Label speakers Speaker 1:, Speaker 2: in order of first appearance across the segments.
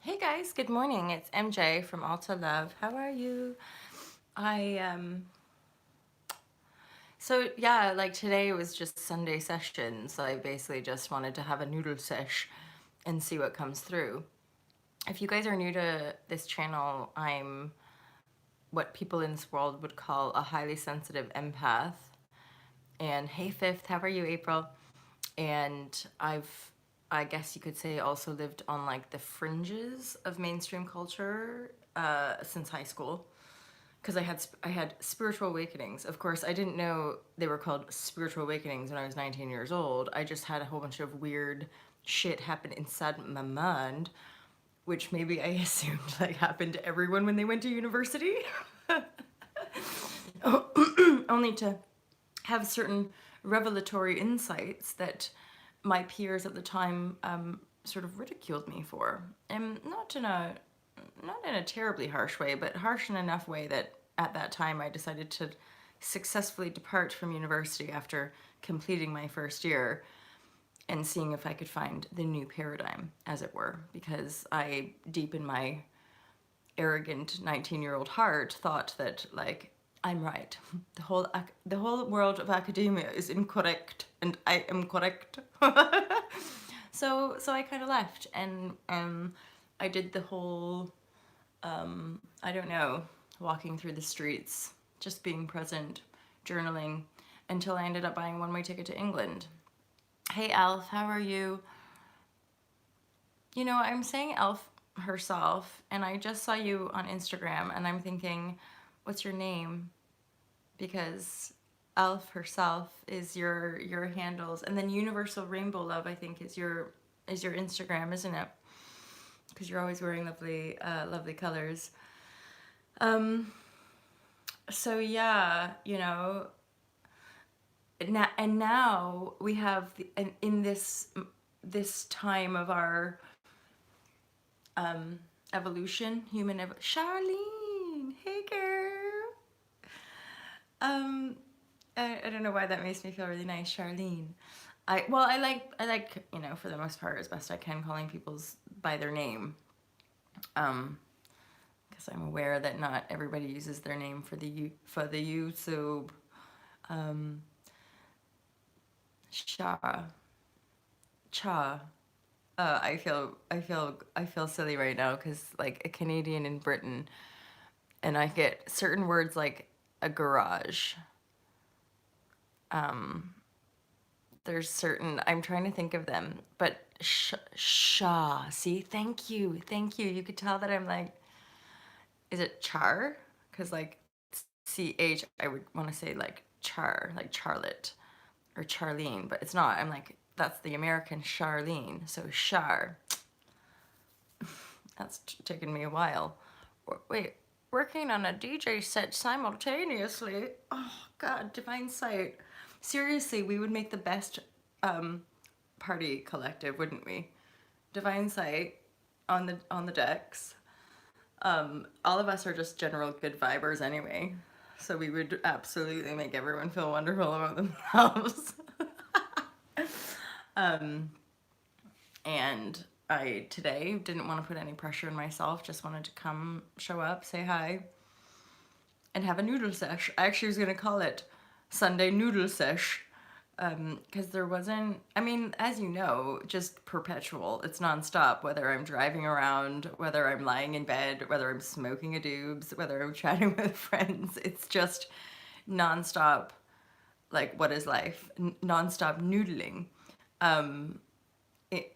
Speaker 1: Hey guys, good morning. It's MJ from Alta Love. How are you? I so yeah, like today was just Sunday session, so I basically just wanted to have a noodle sesh and see what comes through. If you guys are new to this channel, I'm what people in this world would call a highly sensitive empath. And hey Fifth, how are you, April? And I guess you could say, also lived on like the fringes of mainstream culture since high school, because I had spiritual awakenings. Of course, I didn't know they were called spiritual awakenings when I was 19 years old. I just had a whole bunch of weird shit happen inside my mind, which maybe I assumed like happened to everyone when they went to university. Only to have certain revelatory insights that my peers at the time sort of ridiculed me for, and not in a terribly harsh way, but harsh in enough way that at that time I decided to successfully depart from university after completing my first year and seeing if I could find the new paradigm, as it were, because I, deep in my arrogant 19-year-old heart, thought that like I'm right. The whole world of academia is incorrect, and I am correct. So I kind of left, and I did the whole I don't know, walking through the streets, just being present, journaling, until I ended up buying a one-way ticket to England. Hey Alf, how are you? You know, I'm saying Elf herself, and I just saw you on Instagram, and I'm thinking, what's your name? Because Elf herself is your handles, and then Universal Rainbow Love, I think, is your Instagram, isn't it? Because you're always wearing lovely colors. Um, so yeah, now we have in this time of our evolution, Charlene, hey girl. Um, I don't know why that makes me feel really nice, Charlene. I like for the most part, as best I can, calling people's by their name. Because I'm aware that not everybody uses their name for the YouTube. Sha, Cha. I feel silly right now because like a Canadian in Britain, and I get certain words like a garage. There's certain, I'm trying to think of them, but Shaw. See, thank you. You could tell that I'm like, is it char? Because like CH, I would want to say like char, like Charlotte or Charlene, but it's not. I'm like, that's the American Charlene. So Char. That's taken me a while. Wait, working on a DJ set simultaneously. Oh God, divine sight. Seriously, we would make the best party collective, wouldn't we? Divine sight on the decks. All of us are just general good vibers anyway, so we would absolutely make everyone feel wonderful about themselves. And I today didn't want to put any pressure on myself, just wanted to come, show up, say hi, and have a noodle sesh. I actually was gonna call it Sunday Noodle Sesh, because there wasn't, I mean, as you know, just perpetual. It's nonstop, whether I'm driving around, whether I'm lying in bed, whether I'm smoking a doobs, whether I'm chatting with friends. It's just nonstop, like, what is life? Nonstop noodling.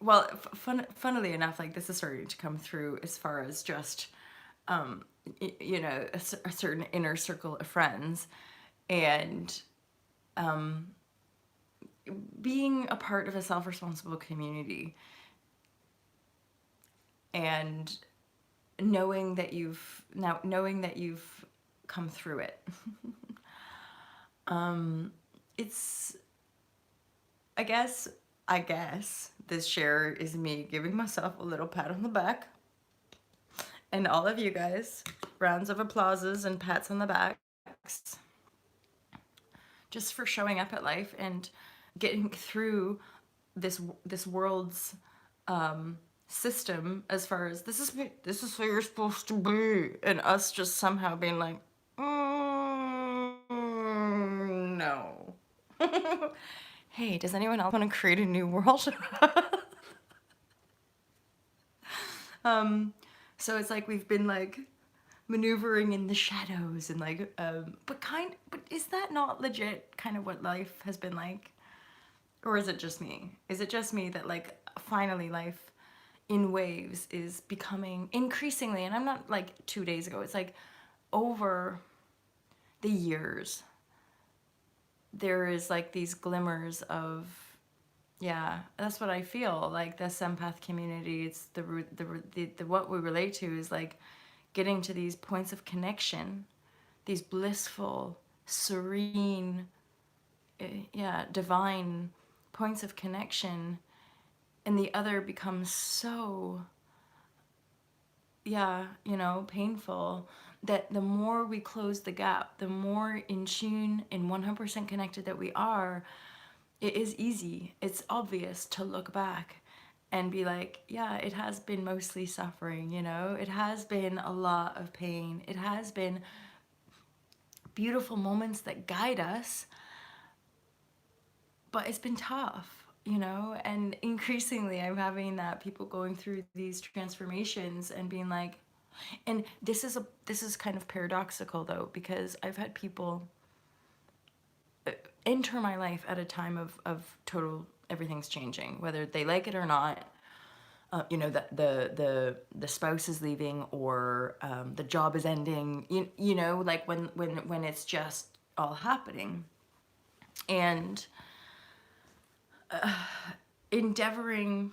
Speaker 1: Well, funnily enough, like, this is starting to come through as far as just, a certain inner circle of friends. And being a part of a self-responsible community, and knowing that you've come through it. It's I guess this share is me giving myself a little pat on the back, and all of you guys rounds of applauses and pats on the backs, just for showing up at life and getting through this world's system as far as this is where you're supposed to be, and us just somehow being like, no. Hey, does anyone else want to create a new world? So it's like we've been like maneuvering in the shadows and like, but is that not legit kind of what life has been like? Or is it just me? Is it just me that like finally life in waves is becoming increasingly, and I'm not like 2 days ago, it's like over the years, there is like these glimmers of, yeah, that's what I feel like. This empath community, it's the what we relate to is like getting to these points of connection, these blissful, serene, yeah, divine points of connection, and the other becomes so, yeah, painful, that the more we close the gap, the more in tune and 100% connected that we are, it is easy, it's obvious to look back and be like, yeah, it has been mostly suffering, it has been a lot of pain, it has been beautiful moments that guide us, but it's been tough, and increasingly I'm having that people going through these transformations and being like, and this is kind of paradoxical though, because I've had people enter my life at a time of total, everything's changing, whether they like it or not. That the spouse is leaving, or the job is ending. Like when it's just all happening, and endeavoring.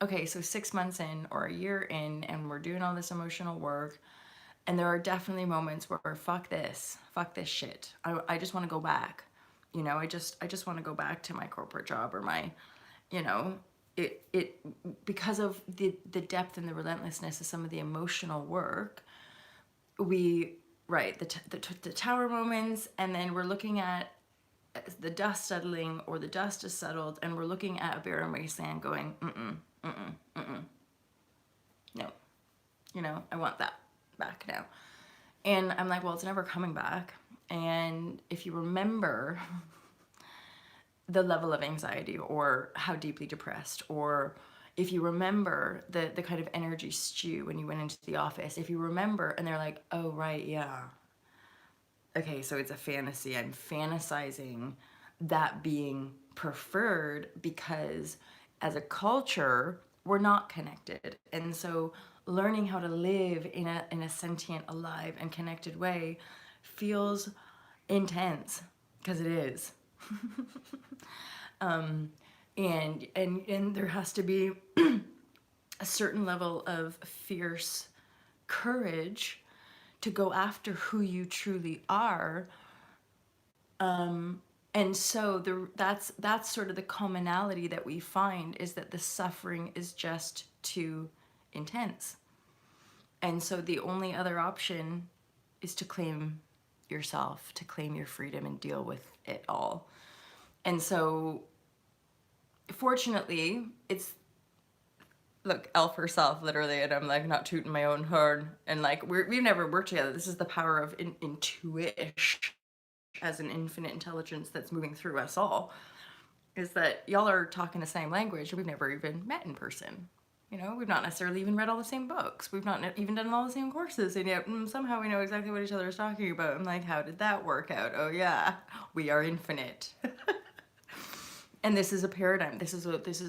Speaker 1: Okay, so 6 months in or a year in, and we're doing all this emotional work, and there are definitely moments where fuck this shit. I just want to go back. I just want to go back to my corporate job or my, you know, it because of the depth and the relentlessness of some of the emotional work. We right the tower moments, and then we're looking at the dust settling, or the dust is settled, and we're looking at a barren wasteland going, no, I want that back now. And I'm like, well, it's never coming back. And if you remember the level of anxiety, or how deeply depressed, or if you remember the kind of energy stew when you went into the office, if you remember, and they're like, oh, right, yeah. Okay, so it's a fantasy. I'm fantasizing that being preferred because as a culture, we're not connected. And so learning how to live in a sentient, alive, and connected way feels intense, because it is. And there has to be a certain level of fierce courage to go after who you truly are. And so that's sort of the commonality that we find, is that the suffering is just too intense. And so the only other option is to claim yourself, to claim your freedom, and deal with it all. And so fortunately, it's, look, elf herself, literally, and I'm like not tooting my own horn, and like we've never worked together. This is the power of intuition as an infinite intelligence that's moving through us all, is that y'all are talking the same language, and we've never even met in person. We've not necessarily even read all the same books. We've not even done all the same courses, and yet somehow we know exactly what each other is talking about. I'm like, how did that work out? Oh yeah, we are infinite. And this is a paradigm. This is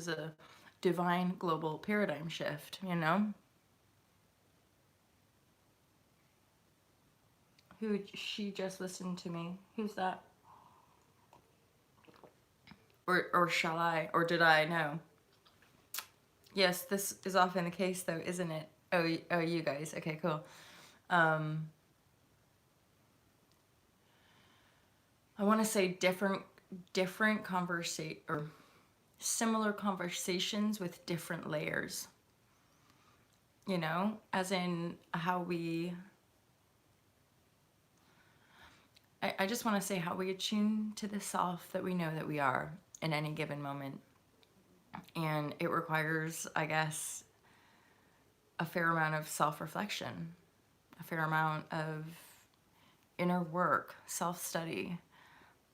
Speaker 1: a divine global paradigm shift. Who, she just listened to me? Who's that? Or shall I? Or did I? No. Yes, this is often the case, though, isn't it? Oh, you guys. Okay, cool. I want to say different conversation, or similar conversations with different layers. As in how we. I just want to say how we attune to the self that we know that we are in any given moment. And it requires, I guess, a fair amount of self-reflection, a fair amount of inner work, self-study,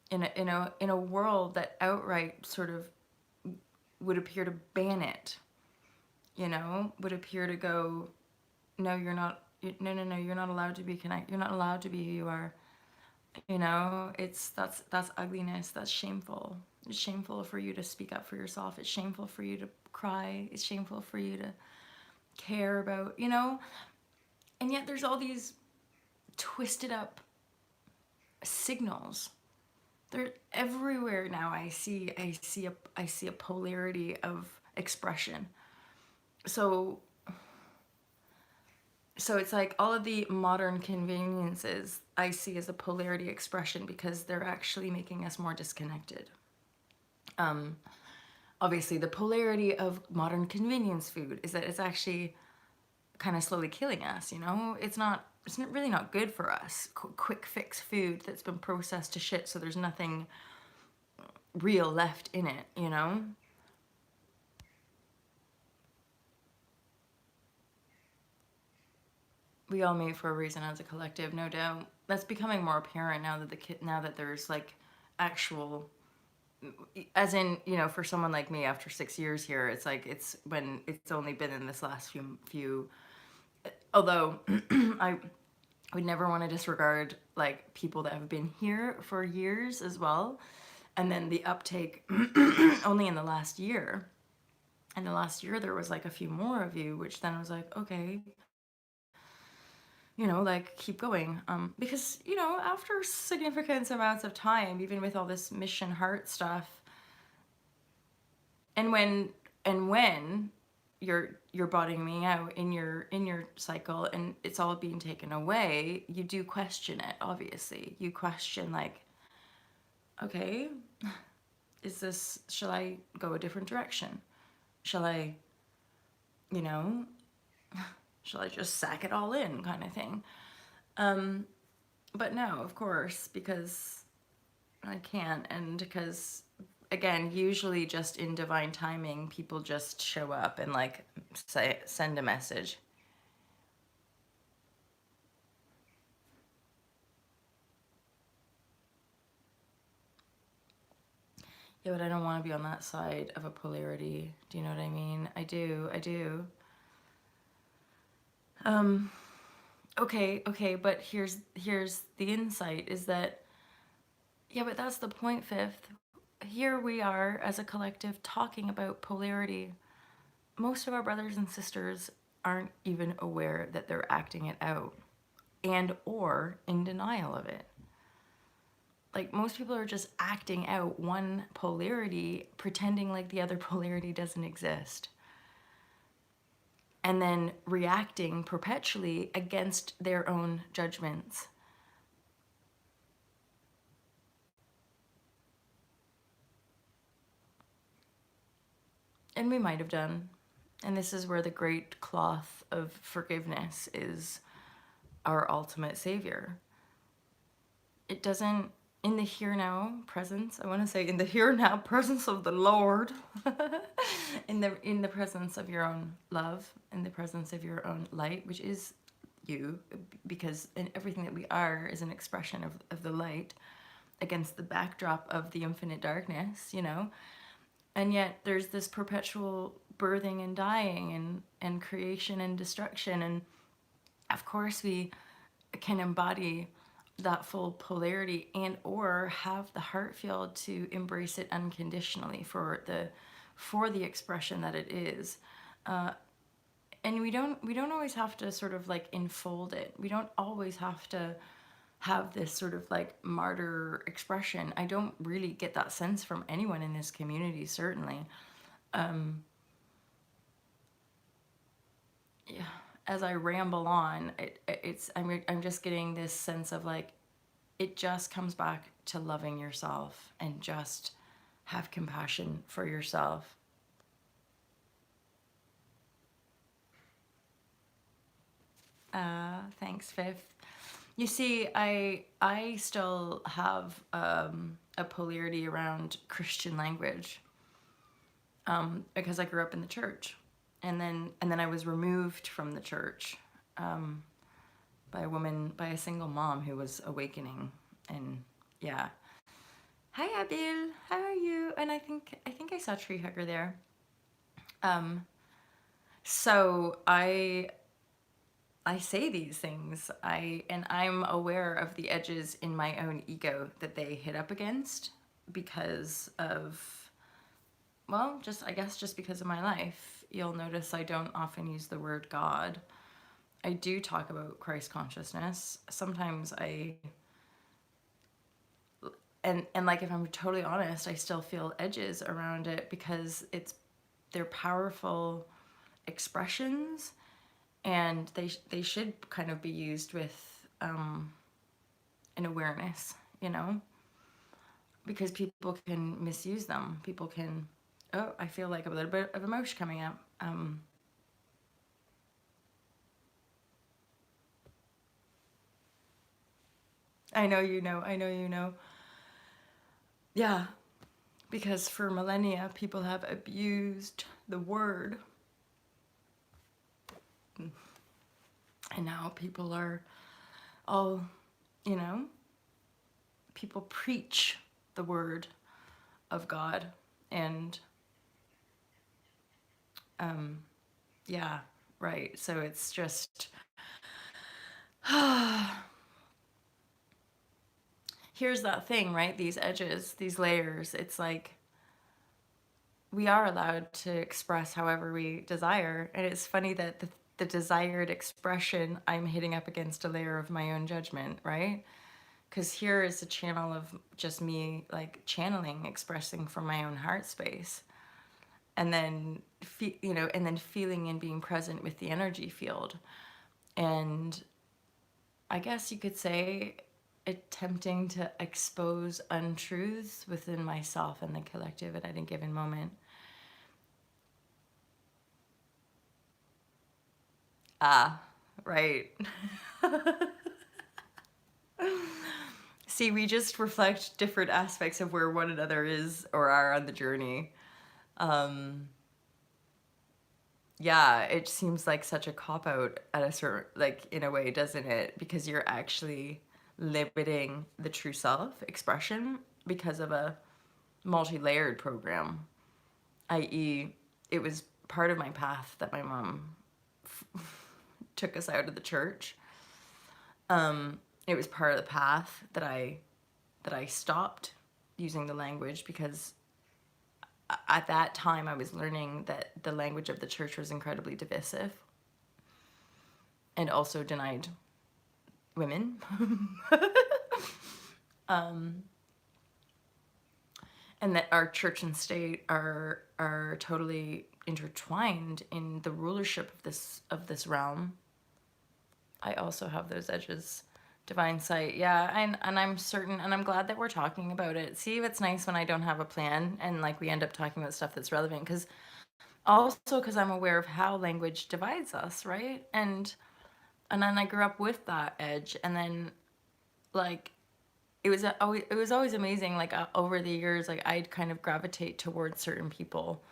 Speaker 1: in a world that outright sort of would appear to ban it, would appear to go, no, you're not, no, you're not allowed to be connected, you're not allowed to be who you are. That's ugliness, that's shameful. It's shameful for you to speak up for yourself. It's shameful for you to cry. It's shameful for you to care about, and yet there's all these twisted up signals. They're everywhere now. I see a polarity of expression. So it's like all of the modern conveniences I see as a polarity expression because they're actually making us more disconnected. Obviously, the polarity of modern convenience food is that it's actually kind of slowly killing us, It's really not good for us. Quick fix food that's been processed to shit, so there's nothing real left in it, We all meet for a reason as a collective, no doubt. That's becoming more apparent now that now that there's like actual, as in, for someone like me after 6 years here, it's like it's when it's only been in this last few although I would never want to disregard like people that have been here for years as well, and then the uptake only in the last year. And the last year there was like a few more of you, which then I was like, okay, like keep going. Because, after significant amounts of time, even with all this mission heart stuff, and when you're bottoming me out in your cycle and it's all being taken away, you do question it. Obviously you question like, okay, shall I go a different direction? Shall I shall I just sack it all in, kind of thing? But no, of course, because I can't, and because again, usually just in divine timing, people just show up and like send a message. Yeah, but I don't want to be on that side of a polarity. Do you know what I mean? I do. Okay, but here's the insight is that, yeah, but that's the point, Fifth. Here we are as a collective talking about polarity. Most of our brothers and sisters aren't even aware that they're acting it out and or in denial of it. Like most people are just acting out one polarity, pretending like the other polarity doesn't exist. And then reacting perpetually against their own judgments. And we might have done. And this is where the great cloth of forgiveness is our ultimate savior. It doesn't, in the here now presence, I want to say in the here now presence of the Lord, in the presence of your own love, in the presence of your own light, which is you, because everything that we are is an expression of the light against the backdrop of the infinite darkness, and yet there's this perpetual birthing and dying and creation and destruction, and of course we can embody that full polarity and or have the heart field to embrace it unconditionally for the expression that it is, and we don't always have to sort of like enfold it. We don't always have to have this sort of like martyr expression. I don't really get that sense from anyone in this community, certainly. Yeah, as I ramble on, I'm just getting this sense of like, it just comes back to loving yourself and just have compassion for yourself. Thanks, Fifth. You see, I still have a polarity around Christian language. because I grew up in the church, and then I was removed from the church by a single mom who was awakening, and yeah. Hi Abil, how are you? And I think I saw Tree Hugger there. Um, so I say these things. I'm aware of the edges in my own ego that they hit up against because of, well, just I guess just because of my life. You'll notice I don't often use the word God. I do talk about Christ consciousness. Sometimes and like, if I'm totally honest, I still feel edges around it because they're powerful expressions, and they should kind of be used with an awareness, you know, because people can misuse them. People can, oh, I feel like a little bit of emotion coming up. I know you know. I know you know. Yeah, because for millennia, people have abused the word, and now people are all, you know, people preach the word of God, and yeah, right. So it's just here's that thing, right? These edges, these layers. It's like we are allowed to express however we desire, and it's funny that the desired expression, I'm hitting up against a layer of my own judgment, right? Because here is a channel of just me, like, channeling, expressing from my own heart space, and then and then feeling and being present with the energy field, and I guess you could say attempting to expose untruths within myself and the collective at any given moment. Ah, right. See, we just reflect different aspects of where one another is or are on the journey. Um, yeah, it seems like such a cop out at a certain, like, in a way, doesn't it? Because you're actually limiting the true self expression because of a multi-layered program, i.e., it was part of my path that my mom took us out of the church. It was part of the path that I stopped using the language because at that time I was learning that the language of the church was incredibly divisive and also denied women. And that our church and state are totally intertwined in the rulership of this realm. I also have those edges. Divine sight, yeah, and I'm certain, and I'm glad that we're talking about it. See, it's nice when I don't have a plan and like we end up talking about stuff that's relevant, because also because I'm aware of how language divides us, right? And then I grew up with that edge, and then like it was always amazing. Like over the years, like I'd kind of gravitate towards certain people,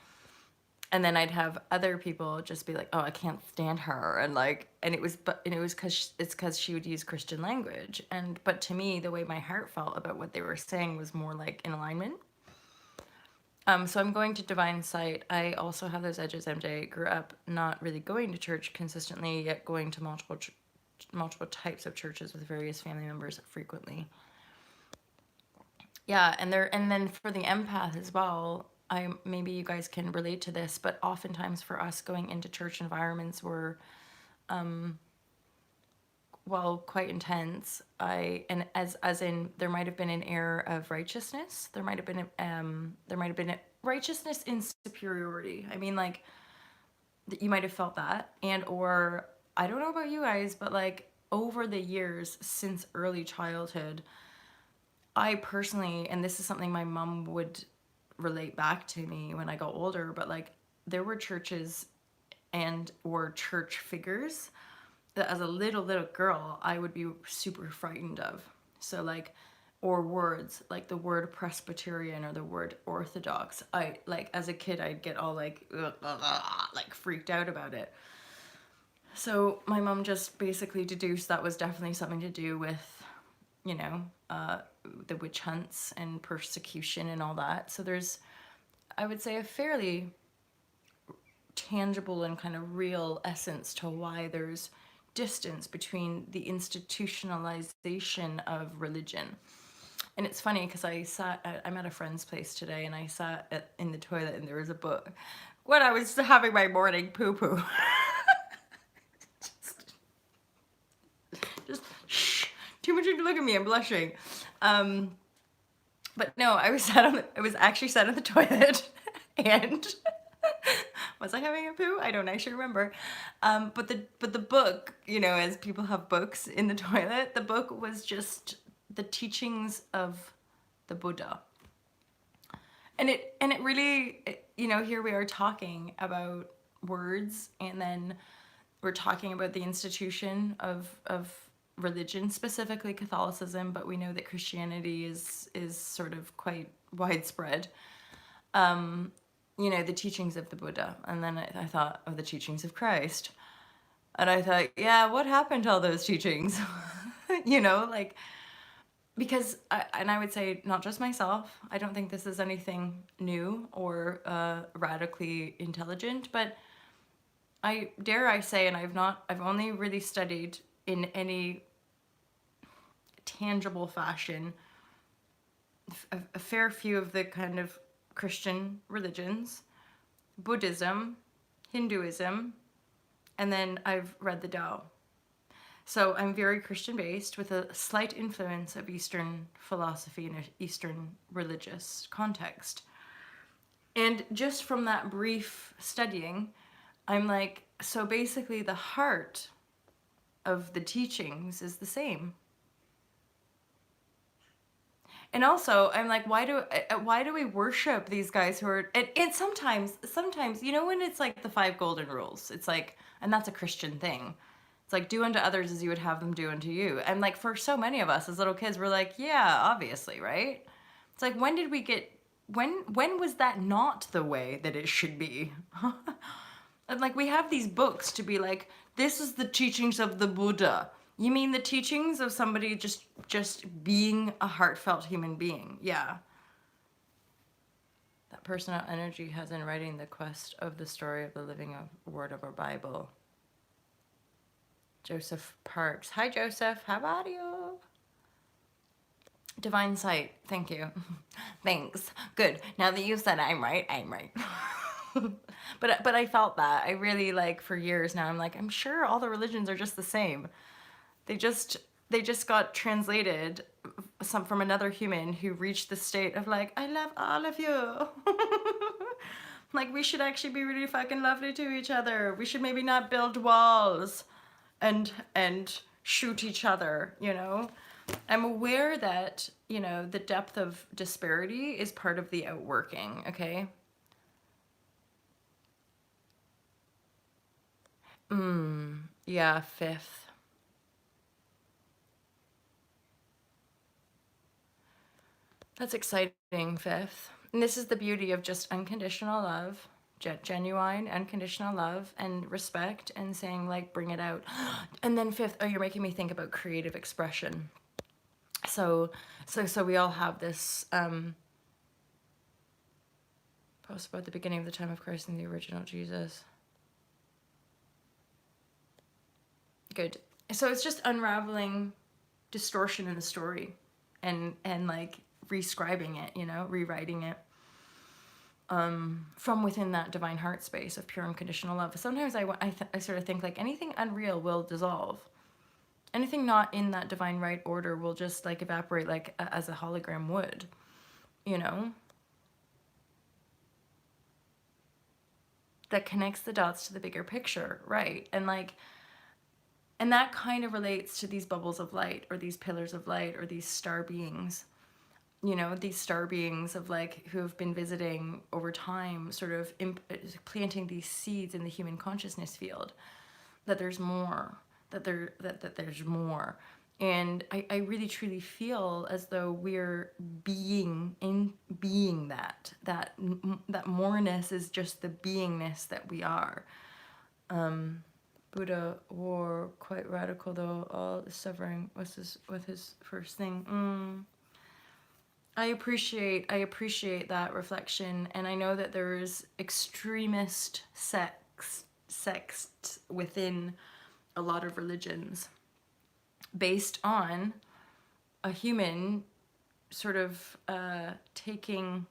Speaker 1: and then I'd have other people just be like, "Oh, I can't stand her," and it was because she would use Christian language, but to me, the way my heart felt about what they were saying was more like in alignment. So I'm going to Divine Sight. I also have those edges. MJ grew up not really going to church consistently, yet going to multiple types of churches with various family members frequently. Yeah, and then for the empath as well, I maybe you guys can relate to this, but oftentimes for us going into church environments were, well, quite intense. And as in there might have been an air of righteousness. There might have been a righteousness in superiority. I mean, like, you might have felt that, and or I don't know about you guys, but like over the years since early childhood, I personally, and this is something my mom would relate back to me when I got older, but like there were churches and or church figures that as a little girl I would be super frightened of. So like or words like the word Presbyterian or the word Orthodox. I like as a kid I'd get all like ugh, ugh, ugh, like freaked out about it. So my mom just basically deduced that was definitely something to do with, you know, the witch hunts and persecution and all that. So there's, I would say, a fairly tangible and kind of real essence to why there's distance between the institutionalization of religion. And it's funny because I'm at a friend's place today and I sat in the toilet and there was a book when I was having my morning poo poo. just shh, too much to look at me, I'm blushing. But no, I was actually sat on the toilet and was I having a poo? I don't actually remember. But the book, you know, as people have books in the toilet, the book was just the teachings of the Buddha. And it really, you know, here we are talking about words, and then we're talking about the institution of religion, specifically Catholicism, but we know that Christianity is sort of quite widespread. You know, the teachings of the Buddha, and then I thought of the teachings of Christ, and I thought, yeah, what happened to all those teachings? You know, like, because and I would say not just myself, I don't think this is anything new or radically intelligent, but I dare I say, and I've only really studied in any tangible fashion a fair few of the kind of Christian religions, Buddhism, Hinduism, and then I've read the Tao. So I'm very Christian based with a slight influence of Eastern philosophy and Eastern religious context. And just from that brief studying, I'm like, so basically the heart of the teachings is the same. And also, I'm like, why do we worship these guys who are, and sometimes, you know, when it's like the 5 golden rules, it's like, and that's a Christian thing. It's like, do unto others as you would have them do unto you. And like, for so many of us as little kids, we're like, yeah, obviously, right? It's like, when did we get, when was that not the way that it should be? And like, we have these books to be like, this is the teachings of the Buddha. You mean the teachings of somebody just being a heartfelt human being? Yeah. That personal energy has in writing the quest of the story of the living word of our Bible. Joseph Parks. Hi, Joseph. How are you? Divine sight. Thank you. Thanks. Good. Now that you said I'm right, I'm right. But I felt that. I really, like, for years now, I'm like, I'm sure all the religions are just the same. They just got translated from another human who reached the state of like, I love all of you. Like, we should actually be really fucking lovely to each other. We should maybe not build walls and shoot each other, you know? I'm aware that, you know, the depth of disparity is part of the outworking, okay? Yeah, 5th. That's exciting, 5th. And this is the beauty of just unconditional love, genuine, unconditional love and respect, and saying, like, bring it out. And then 5th, oh, you're making me think about creative expression. So we all have this post about the beginning of the time of Christ and the original Jesus. Good. So it's just unraveling distortion in the story and like rescribing it, you know, rewriting it from within that divine heart space of pure unconditional love. Sometimes I sort of think like anything unreal will dissolve. Anything not in that divine right order will just like evaporate like as a hologram would, you know? That connects the dots to the bigger picture, right? And like, and that kind of relates to these bubbles of light or these pillars of light or these star beings, you know, these star beings of like who have been visiting over time, sort of planting these seeds in the human consciousness field, that there's more, that there's more. And I really truly feel as though we're being that moreness is just the beingness that we are. Buddha wore quite radical though, all the suffering was his first thing. I appreciate that reflection, and I know that there's extremist sects within a lot of religions based on a human sort of taking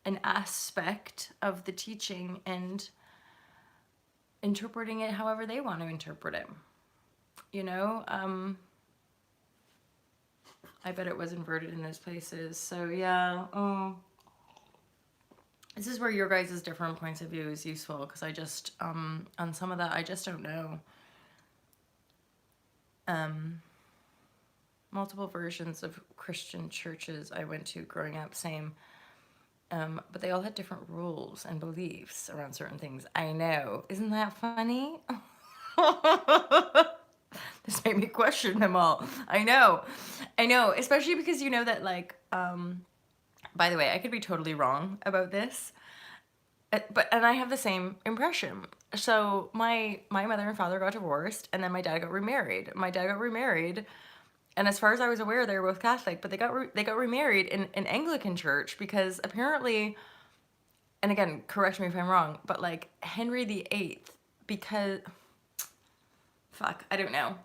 Speaker 1: an aspect of the teaching and interpreting it however they want to interpret it. You know, I bet it was inverted in those places. So yeah, this is where your guys' different points of view is useful, because I just, on some of that, I just don't know. Multiple versions of Christian churches I went to growing up, same. But they all had different rules and beliefs around certain things. I know. Isn't that funny? This made me question them all. I know. Especially because you know that, like, by the way, I could be totally wrong about this, and I have the same impression. So my mother and father got divorced, and then my dad got remarried. And as far as I was aware, they were both Catholic, but they got remarried in an Anglican church, because apparently, and again, correct me if I'm wrong, but like Henry VIII, because, fuck, I don't know.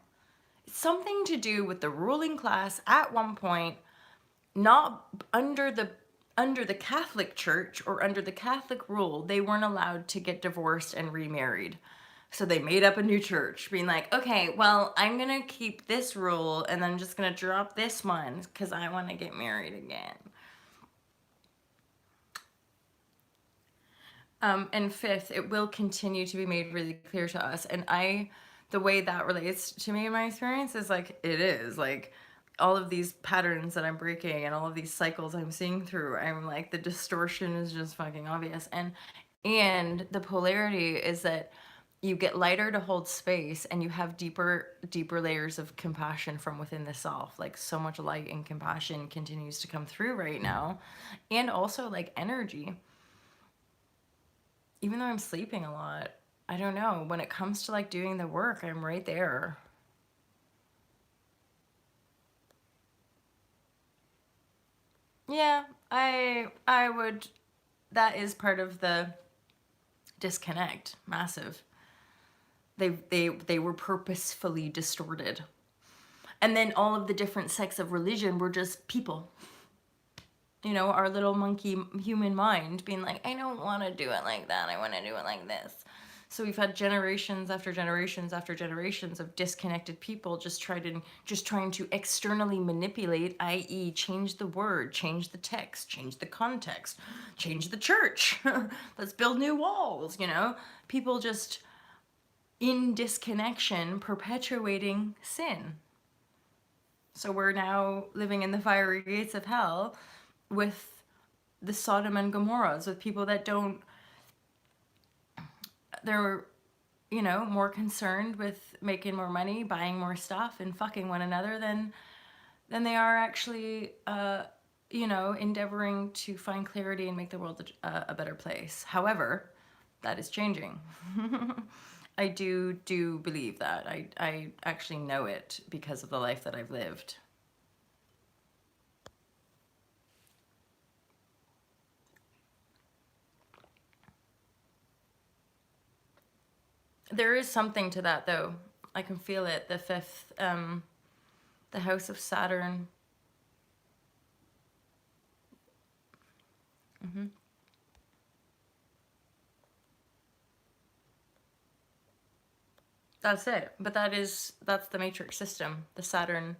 Speaker 1: It's something to do with the ruling class at one point, not under the Catholic Church or under the Catholic rule, they weren't allowed to get divorced and remarried. So they made up a new church, being like, okay, well, I'm going to keep this rule and then I'm just going to drop this one because I want to get married again. And fifth, it will continue to be made really clear to us. And the way that relates to me in my experience is like, it is like all of these patterns that I'm breaking and all of these cycles I'm seeing through, I'm like, the distortion is just fucking obvious. And the polarity is that you get lighter to hold space, and you have deeper layers of compassion from within the self. Like, so much light and compassion continues to come through right now. And also like energy. Even though I'm sleeping a lot, I don't know, when it comes to like doing the work, I'm right there. Yeah, I would, that is part of the disconnect, massive. They were purposefully distorted. And then all of the different sects of religion were just people. You know, our little monkey human mind being like, I don't want to do it like that, I want to do it like this. So we've had generations after generations after generations of disconnected people just trying to externally manipulate, i.e. change the word, change the text, change the context, change the church. Let's build new walls, you know? People just in disconnection perpetuating sin. So we're now living in the fiery gates of hell with the Sodom and Gomorrahs, with people that don't, they're, you know, more concerned with making more money, buying more stuff, and fucking one another than they are actually, you know, endeavoring to find clarity and make the world a better place. However, that is changing. I do believe that. I actually know it because of the life that I've lived. There is something to that, though. I can feel it. The fifth, the house of Saturn. That's it. But that's the matrix system, the Saturn.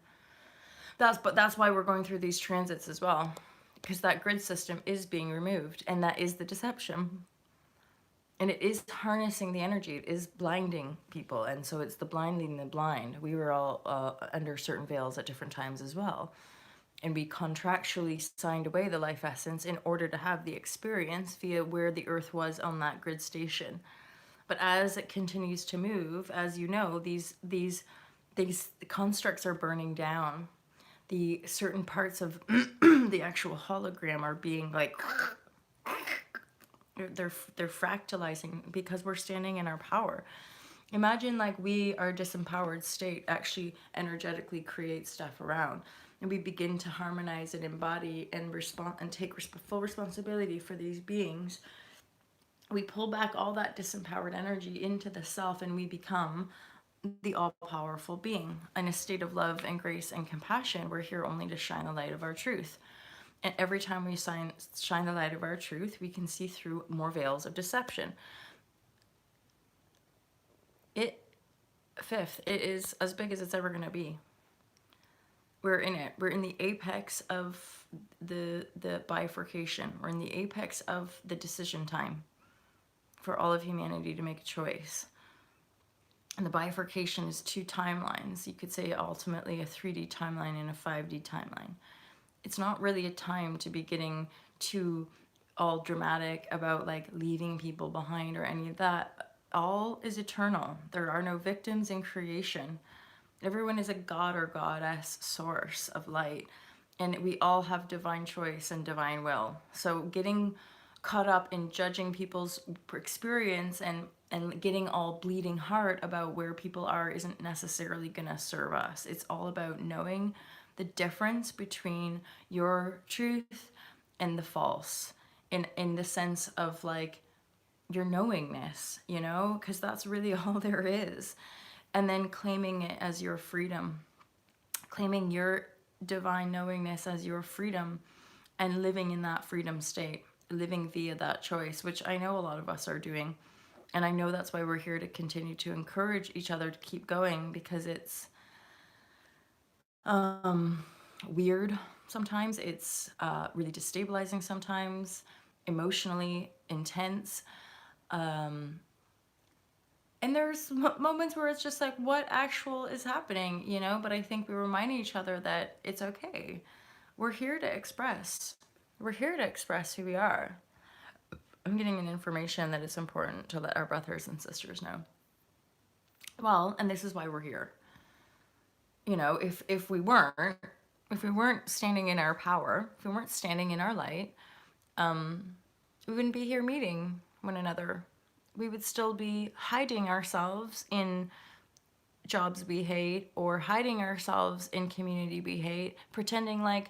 Speaker 1: That's why we're going through these transits as well, because that grid system is being removed, and that is the deception. And it is harnessing the energy. It is blinding people, and so it's the blind leading the blind. We were all under certain veils at different times as well, and we contractually signed away the life essence in order to have the experience via where the earth was on that grid station. But as it continues to move, as you know, these these constructs are burning down. The certain parts of the actual hologram are being like, they're fractalizing because we're standing in our power. Imagine like we, our disempowered state, actually energetically creates stuff around, and we begin to harmonize and embody and respond and take full responsibility for these beings. We pull back all that disempowered energy into the self, and we become the all-powerful being in a state of love and grace and compassion. We're here only to shine the light of our truth. And every time we shine the light of our truth, we can see through more veils of deception. Fifth, it is as big as it's ever going to be. We're in it. We're in the apex of the bifurcation. We're in the apex of the decision time for all of humanity to make a choice. And the bifurcation is two timelines. You could say ultimately a 3D timeline and a 5D timeline. It's not really a time to be getting too all dramatic about like leaving people behind or any of that. All is eternal. There are no victims in creation. Everyone is a god or goddess source of light. And we all have divine choice and divine will. So getting caught up in judging people's experience and getting all bleeding heart about where people are isn't necessarily gonna serve us. It's all about knowing the difference between your truth and the false, in the sense of like your knowingness, you know, because that's really all there is. And then claiming it as your freedom, claiming your divine knowingness as your freedom, and living in that freedom state, living via that choice, which I know a lot of us are doing. And I know that's why we're here, to continue to encourage each other to keep going, because it's weird sometimes. It's really destabilizing sometimes, emotionally intense. And there's moments where it's just like, what actual is happening, you know? But I think we remind each other that it's okay. We're here to express. We're here to express who we are. I'm getting an information that it's important to let our brothers and sisters know. Well, and this is why we're here. You know, if we weren't standing in our power, if we weren't standing in our light, we wouldn't be here meeting one another. We would still be hiding ourselves in jobs we hate, or hiding ourselves in community we hate, pretending like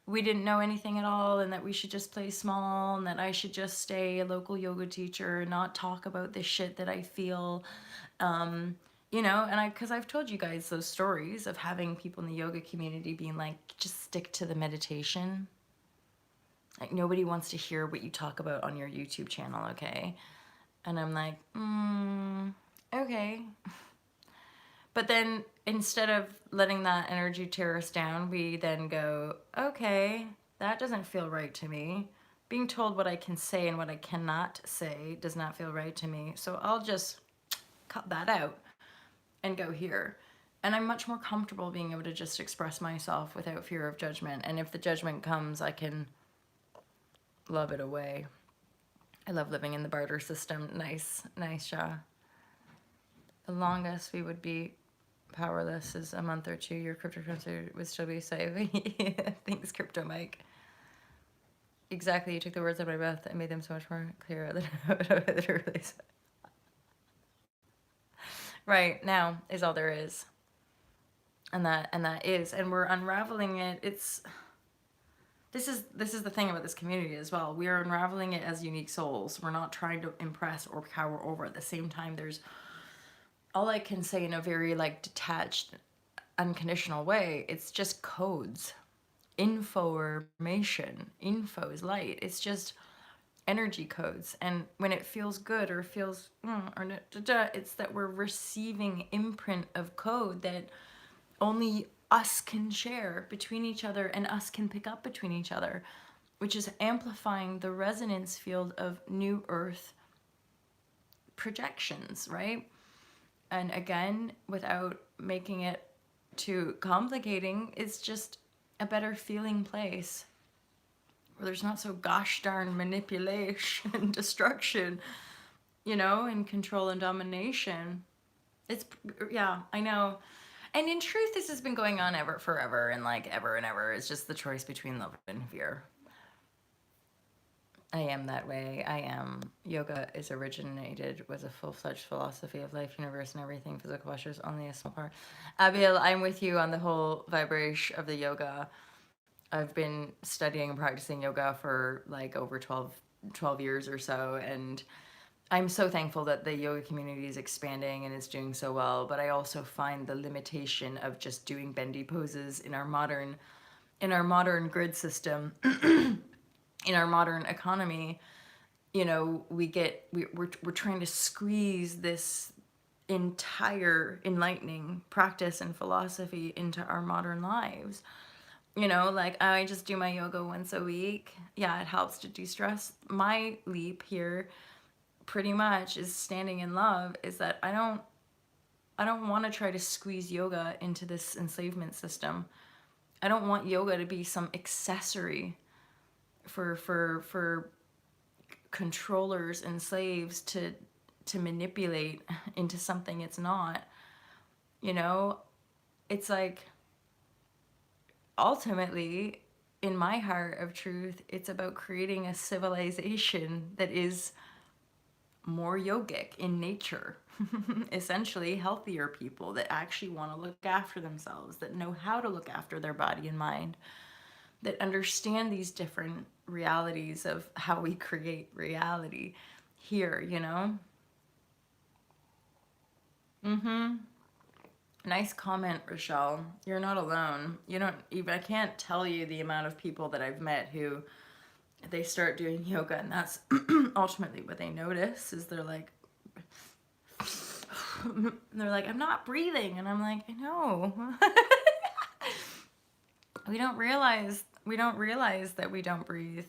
Speaker 1: we didn't know anything at all and that we should just play small and that I should just stay a local yoga teacher and not talk about this shit that I feel. You know, and because I've told you guys those stories of having people in the yoga community being like, just stick to the meditation. Like, nobody wants to hear what you talk about on your YouTube channel, okay? And I'm like, okay. But then instead of letting that energy tear us down, we then go, okay, that doesn't feel right to me. Being told what I can say and what I cannot say does not feel right to me. So I'll just cut that out and go here. And I'm much more comfortable being able to just express myself without fear of judgment. And if the judgment comes, I can love it away. I love living in the barter system. Nice, Shah. The longest we would be powerless is a month or two. Your cryptocurrency would still be safe. Thanks, Crypto Mike. Exactly, you took the words out of my mouth and made them so much more clear than I literally said. Right, now is all there is. And that is, and we're unraveling it. This is the thing about this community as well. We are unraveling it as unique souls. We're not trying to impress or cower over. At the same time, there's, all I can say in a very like detached, unconditional way, it's just codes. Information. Info is light. It's just energy codes. And when it feels good or feels, it's that we're receiving imprint of code that only us can share between each other and us can pick up between each other, which is amplifying the resonance field of new earth projections, right? And again, without making it too complicating, it's just a better feeling place where there's not so gosh darn manipulation and destruction, you know, and control and domination. It's, yeah, I know. And in truth, this has been going on ever, forever, and like ever and ever. It's just the choice between love and fear. I am that way. I am. Yoga is originated with a full-fledged philosophy of life, universe, and everything. Physical posture is only a small part. Abiel, I'm with you on the whole vibrashe of the yoga. I've been studying and practicing yoga for like over 12 years or so, and I'm so thankful that the yoga community is expanding and is doing so well, but I also find the limitation of just doing bendy poses in our modern grid system, in our modern economy. You know, we're trying to squeeze this entire enlightening practice and philosophy into our modern lives. You know, like I just do my yoga once a week. Yeah, it helps to de-stress. My leap here pretty much is standing in love, is that I don't want to try to squeeze yoga into this enslavement system. I don't want yoga to be some accessory for controllers and slaves to manipulate into something it's not. You know, it's like ultimately, in my heart of truth, it's about creating a civilization that is more yogic in nature. Essentially healthier people that actually want to look after themselves, that know how to look after their body and mind, that understand these different realities of how we create reality here, you know? Nice comment, Rochelle. You're not alone. You don't even, I can't tell you the amount of people that I've met who they start doing yoga, and that's ultimately what they notice is they're like, I'm not breathing. And I'm like, I know. we don't realize that we don't breathe.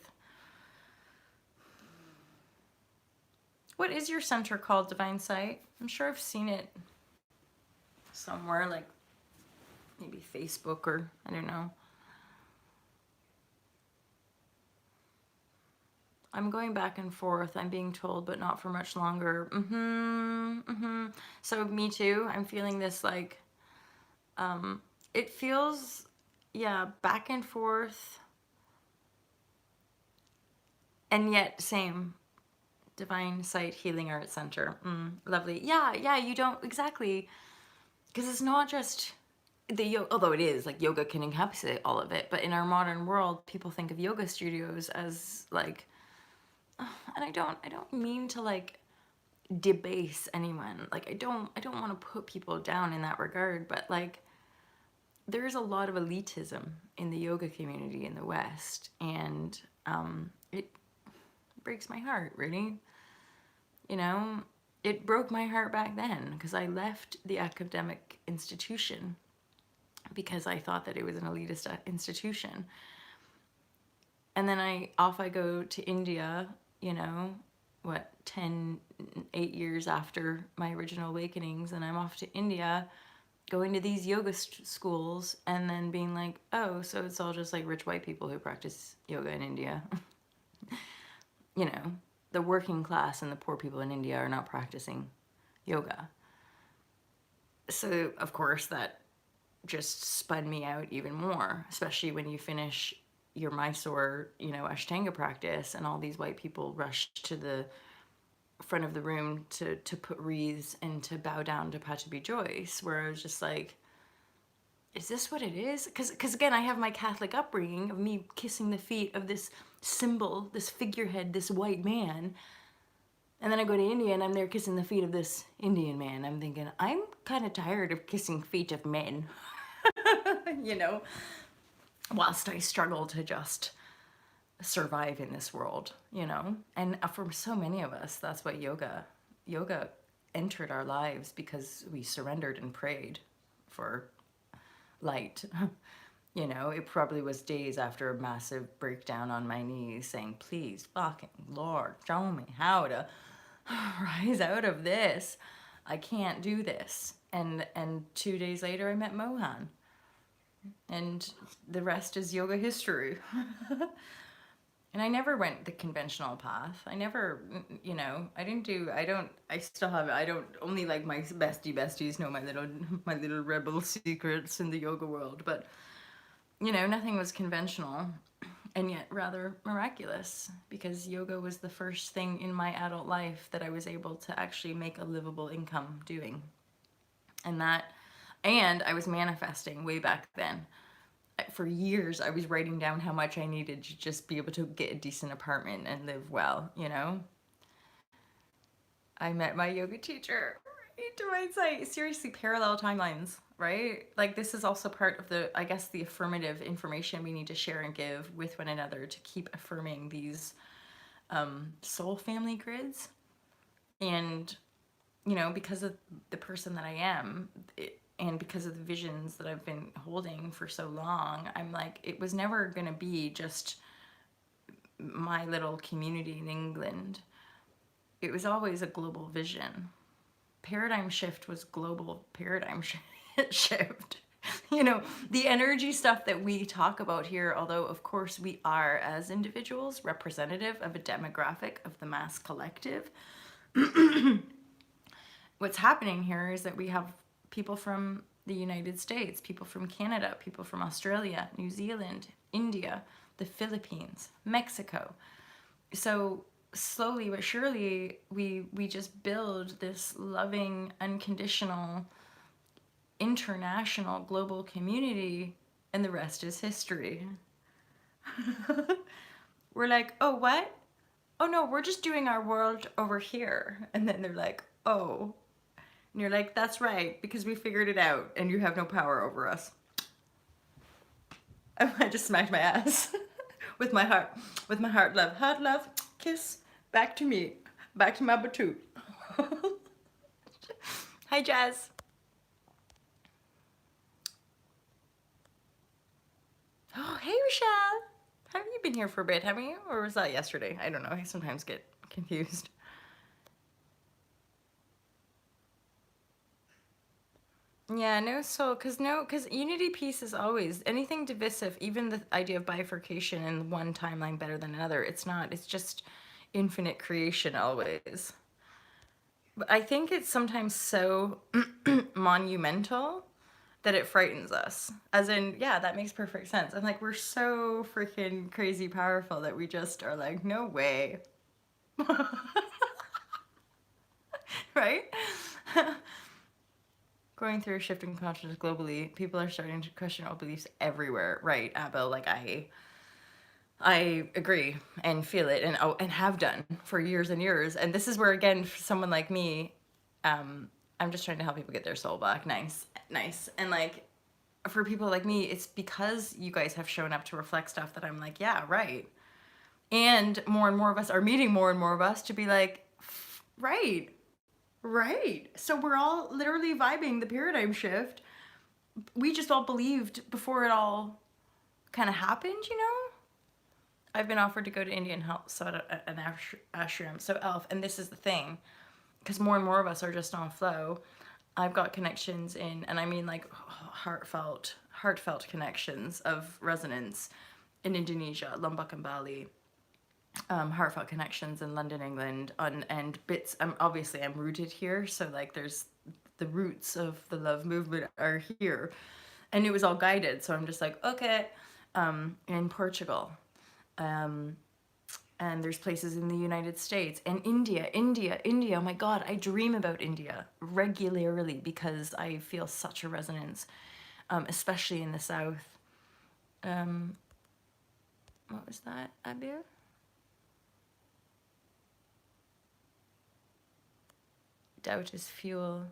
Speaker 1: What is your center called, Divine Sight? I'm sure I've seen it somewhere, like maybe Facebook or I don't know. I'm going back and forth. I'm being told, but not for much longer. So me too. I'm feeling this like, it feels, yeah, back and forth. And yet same. Divine Sight Healing Art Center. Lovely. Yeah, you don't, exactly. Because it's not just the yoga, although it is, like yoga can encapsulate all of it. But in our modern world, people think of yoga studios as like, and I don't mean to like debase anyone. Like I don't want to put people down in that regard, but like there's a lot of elitism in the yoga community in the West, and it breaks my heart, really. You know, it broke my heart back then because I left the academic institution because I thought that it was an elitist institution. And then I go to India, you know, 8 years after my original awakenings, and I'm off to India going to these yoga schools and then being like, oh, so it's all just like rich white people who practice yoga in India. You know, the working class and the poor people in India are not practicing yoga. So, of course, that just spun me out even more, especially when you finish your Mysore, you know, Ashtanga practice and all these white people rush to the front of the room to put wreaths and to bow down to Patabi Joyce, where I was just like, is this what it is? Because again, I have my Catholic upbringing of me kissing the feet of this symbol, this figurehead, this white man. And then I go to India and I'm there kissing the feet of this Indian man. I'm thinking, I'm kind of tired of kissing feet of men, you know, whilst I struggle to just survive in this world, you know. And for so many of us, that's what yoga entered our lives, because we surrendered and prayed for light. You know, it probably was days after a massive breakdown on my knees saying, please fucking Lord, show me how to rise out of this. I can't do this. And 2 days later I met Mohan, and the rest is yoga history. And I never went the conventional path. I never, I still have, I don't, only like my besties know my little rebel secrets in the yoga world, but nothing was conventional and yet rather miraculous, because yoga was the first thing in my adult life that I was able to actually make a livable income doing. And I was manifesting way back then. For years, I was writing down how much I needed to just be able to get a decent apartment and live well, I met my yoga teacher right to my site. Seriously, parallel timelines, right? Like, this is also part of the, I guess, the affirmative information we need to share and give with one another to keep affirming these soul family grids. And, because of the person that I am, and because of the visions that I've been holding for so long, I'm like, it was never going to be just my little community in England. It was always a global vision. Paradigm shift was global paradigm shift. The energy stuff that we talk about here, although of course we are as individuals representative of a demographic of the mass collective, what's happening here is that we have people from the United States, people from Canada, people from Australia, New Zealand, India, the Philippines, Mexico. So slowly but surely, we just build this loving, unconditional, international, global community, and the rest is history. We're like, oh, what? Oh no, we're just doing our world over here. And then they're like, oh. And you're like, that's right, because we figured it out and you have no power over us. I just smacked my ass with my heart, heart love, kiss, back to me, back to my batoot. Hi, Jazz. Oh, hey, Rochelle. Haven't you been here for a bit, haven't you? Or was that yesterday? I don't know. I sometimes get confused. Yeah, because unity piece is always anything divisive, even the idea of bifurcation and one timeline better than another. It's not, it's just infinite creation always. But I think it's sometimes so monumental that it frightens us. As in, yeah, that makes perfect sense. I'm like, we're so freaking crazy powerful that we just are like, no way. Right? Going through a shift in consciousness globally, people are starting to question old beliefs everywhere, right, Abel? Like, I agree and feel it, and have done for years and years. And this is where, again, for someone like me, I'm just trying to help people get their soul back. Nice. And like, for people like me, it's because you guys have shown up to reflect stuff that I'm like, yeah, right. And more of us are meeting more and more of us to be like, right. So we're all literally vibing the paradigm shift. We just all believed before it all kind of happened, I've been offered to go to India and help set an ashram, so Elf, and this is the thing, because more and more of us are just on flow. I've got connections and I mean like heartfelt connections of resonance in Indonesia, Lombok and Bali. Heartfelt connections in London, England, and bits. Obviously I'm rooted here, so like there's the roots of the love movement are here, and it was all guided. So I'm just like, okay, in Portugal, and there's places in the United States and India. Oh my God, I dream about India regularly because I feel such a resonance, especially in the South. What was that, Abir? Doubt is fuel.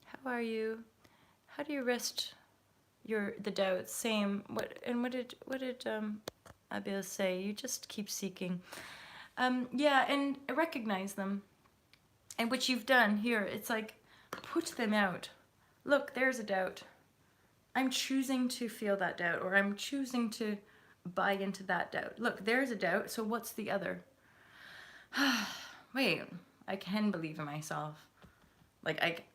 Speaker 1: How are you? How do you rest the doubt? Same. What did Abil say? You just keep seeking. Yeah, and recognize them. And what you've done here, it's like, put them out. Look, there's a doubt. I'm choosing to feel that doubt, or I'm choosing to buy into that doubt. Look, there's a doubt, so what's the other? Wait, I can believe in myself. Like,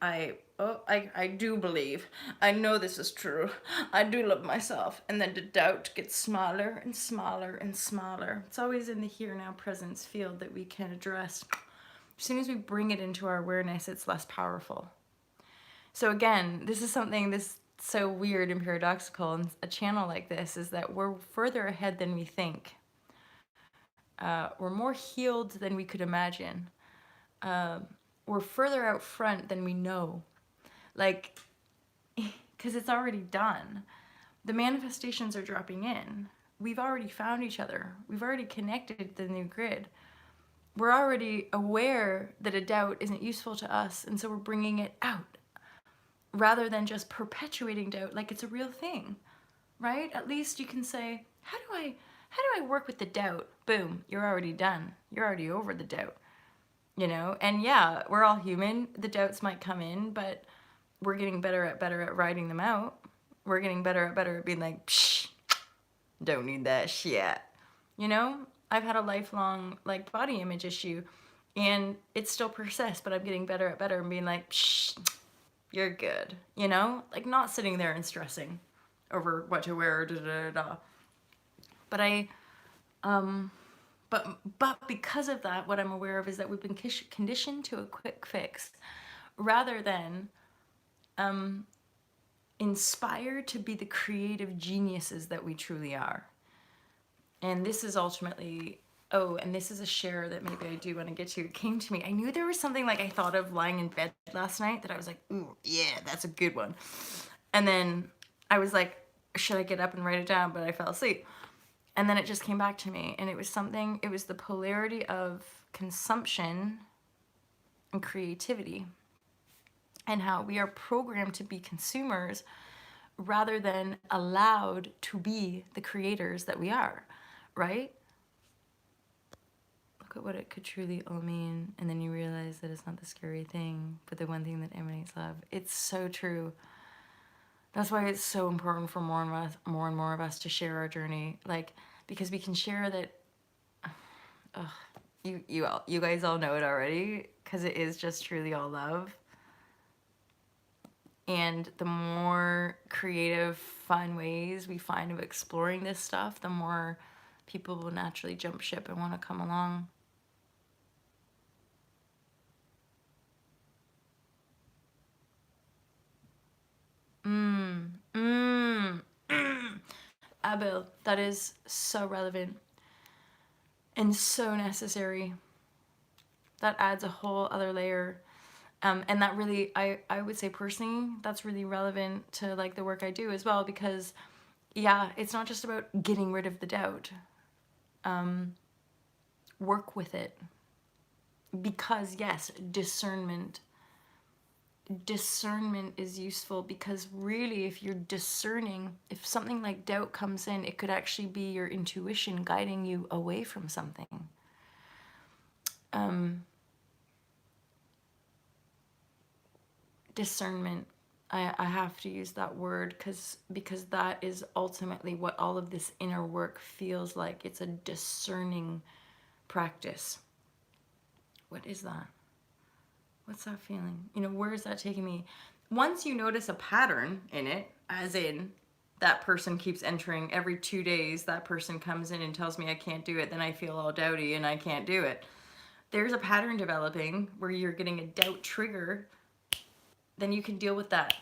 Speaker 1: I do believe. I know this is true. I do love myself. And then the doubt gets smaller and smaller and smaller. It's always in the here now presence field that we can address. As soon as we bring it into our awareness, it's less powerful. So again, this is something this so weird and paradoxical in a channel like this, is that we're further ahead than we think. We're more healed than we could imagine. We're further out front than we know. Like, because it's already done. The manifestations are dropping in. We've already found each other. We've already connected the new grid. We're already aware that a doubt isn't useful to us, and so we're bringing it out rather than just perpetuating doubt like it's a real thing, right? At least you can say, how do I work with the doubt? Boom, you're already done. You're already over the doubt, you know? And yeah, we're all human. The doubts might come in, but we're getting better at riding them out. We're getting better at being like, psh, don't need that shit. You know, I've had a lifelong like body image issue, and it still persists, but I'm getting better and being like, psh, you're good. You know, like not sitting there and stressing over what to wear, da da da. But but because of that, what I'm aware of is that we've been conditioned to a quick fix, rather than inspired to be the creative geniuses that we truly are. And this is ultimately, oh, and this is a share that maybe I do want to get to. It came to me. I knew there was something like I thought of lying in bed last night that I was like, ooh, yeah, that's a good one. And then I was like, should I get up and write it down? But I fell asleep. And then it just came back to me. And it was something, it was the polarity of consumption and creativity, and how we are programmed to be consumers rather than allowed to be the creators that we are, right? Look at what it could truly all mean, and then you realize that it's not the scary thing, but the one thing that emanates love. It's so true. That's why it's so important for more and more of us to share our journey, like, because we can share that. You guys all know it already, because it is just truly all love. And the more creative, fun ways we find of exploring this stuff, the more people will naturally jump ship and want to come along. Abel, that is so relevant and so necessary. That adds a whole other layer. And that really, I would say personally, that's really relevant to like the work I do as well, because yeah, it's not just about getting rid of the doubt. Work with it. Because yes, discernment is useful, because really if you're discerning, if something like doubt comes in, it could actually be your intuition guiding you away from something. Discernment, I have to use that word because that is ultimately what all of this inner work feels like. It's a discerning practice. What is that? What's that feeling? You know, where is that taking me? Once you notice a pattern in it, as in that person keeps entering every 2 days, that person comes in and tells me I can't do it, then I feel all doubty and I can't do it. There's a pattern developing where you're getting a doubt trigger, then you can deal with that.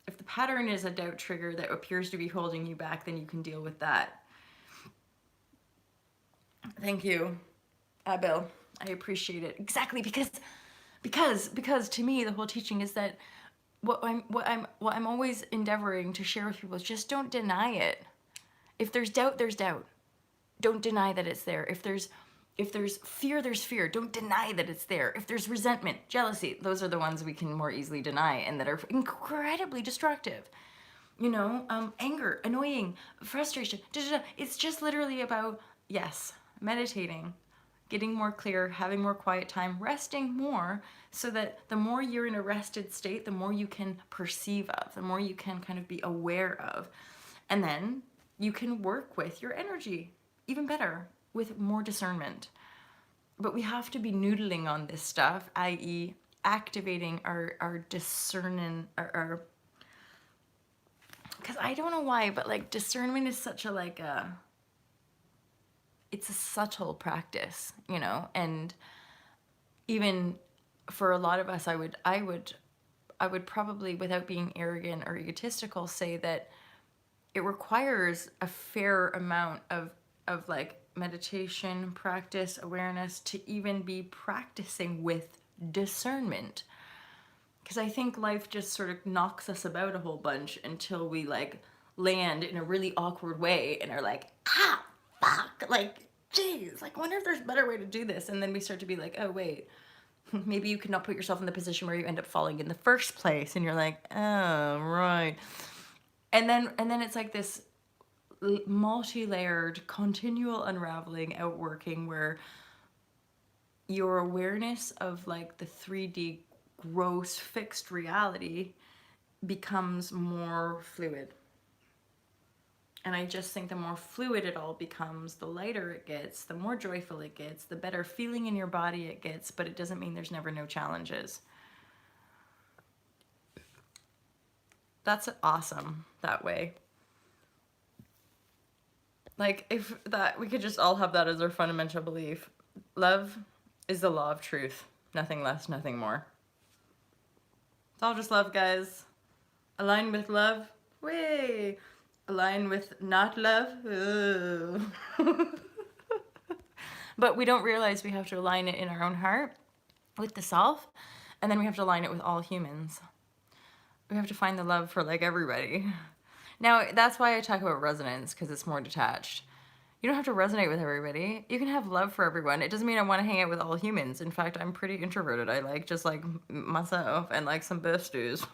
Speaker 1: If the pattern is a doubt trigger that appears to be holding you back, then you can deal with that. Thank you, Abel. I appreciate it. Exactly, because to me the whole teaching is that what I'm always endeavoring to share with people is just don't deny it. If there's doubt, there's doubt. Don't deny that it's there. If there's fear, there's fear. Don't deny that it's there. If there's resentment, jealousy, those are the ones we can more easily deny and that are incredibly destructive. You know, anger, annoying, frustration. It's just literally about, yes, meditating, getting more clear, having more quiet time, resting more, so that the more you're in a rested state, the more you can perceive of, the more you can kind of be aware of. And then you can work with your energy even better, with more discernment. But we have to be noodling on this stuff, i.e. activating our discerning, our because I don't know why, but like discernment is such a like a, it's a subtle practice, you know, and even for a lot of us, I would probably, without being arrogant or egotistical, say that it requires a fair amount of like meditation, practice, awareness to even be practicing with discernment. Because I think life just sort of knocks us about a whole bunch until we like land in a really awkward way and are like, ah, fuck, like, geez, like, I wonder if there's a better way to do this. And then we start to be like, oh, wait, maybe you could not put yourself in the position where you end up falling in the first place. And you're like, oh, right. And then it's like this multi-layered, continual unraveling, outworking where your awareness of like the 3D gross fixed reality becomes more fluid. And I just think the more fluid it all becomes, the lighter it gets, the more joyful it gets, the better feeling in your body it gets, but it doesn't mean there's never no challenges. That's awesome that way. Like, if that, we could just all have that as our fundamental belief. Love is the law of truth. Nothing less, nothing more. It's all just love, guys. Align with love. Way. Align with not love. Ooh. But we don't realize we have to align it in our own heart with the self, and then we have to align it with all humans. We have to find the love for like everybody. Now, that's why I talk about resonance, because it's more detached. You don't have to resonate with everybody. You can have love for everyone. It doesn't mean I want to hang out with all humans. In fact, I'm pretty introverted. I like just like myself and like some besties.